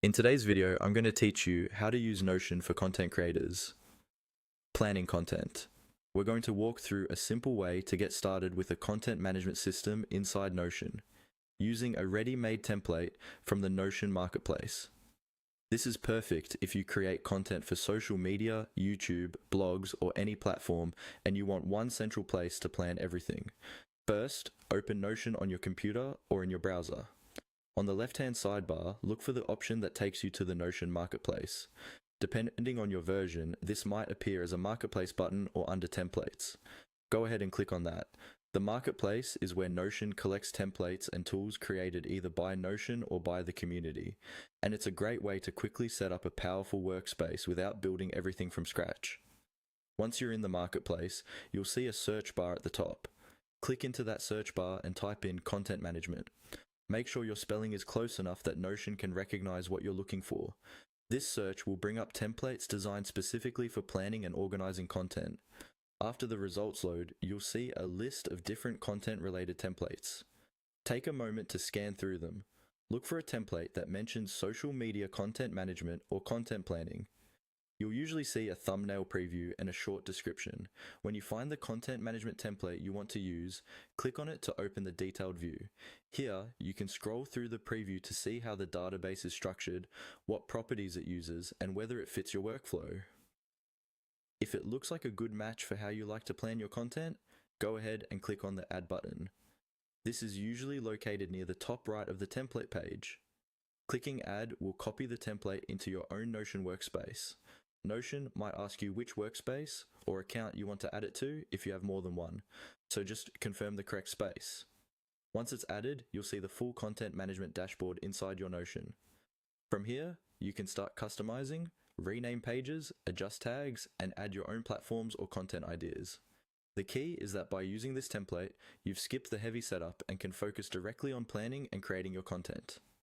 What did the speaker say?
In today's video, I'm going to teach you how to use Notion for content creators. Planning content. We're going to walk through a simple way to get started with a content management system inside Notion, using a ready-made template from the Notion marketplace. This is perfect if you create content for social media, YouTube, blogs, or any platform, and you want one central place to plan everything. First, open Notion on your computer or in your browser. On the left-hand sidebar, look for the option that takes you to the Notion Marketplace. Depending on your version, this might appear as a Marketplace button or under Templates. Go ahead and click on that. The Marketplace is where Notion collects templates and tools created either by Notion or by the community, and it's a great way to quickly set up a powerful workspace without building everything from scratch. Once you're in the Marketplace, you'll see a search bar at the top. Click into that search bar and type in Content Management. Make sure your spelling is close enough that Notion can recognize what you're looking for. This search will bring up templates designed specifically for planning and organizing content. After the results load, you'll see a list of different content-related templates. Take a moment to scan through them. Look for a template that mentions social media content management or content planning. You'll usually see a thumbnail preview and a short description. When you find the content management template you want to use, click on it to open the detailed view. Here, you can scroll through the preview to see how the database is structured, what properties it uses, and whether it fits your workflow. If it looks like a good match for how you like to plan your content, go ahead and click on the Add button. This is usually located near the top right of the template page. Clicking Add will copy the template into your own Notion workspace. Notion might ask you which workspace or account you want to add it to if you have more than one, so just confirm the correct space. Once it's added, you'll see the full content management dashboard inside your Notion. From here, you can start customizing, rename pages, adjust tags, and add your own platforms or content ideas. The key is that by using this template, you've skipped the heavy setup and can focus directly on planning and creating your content.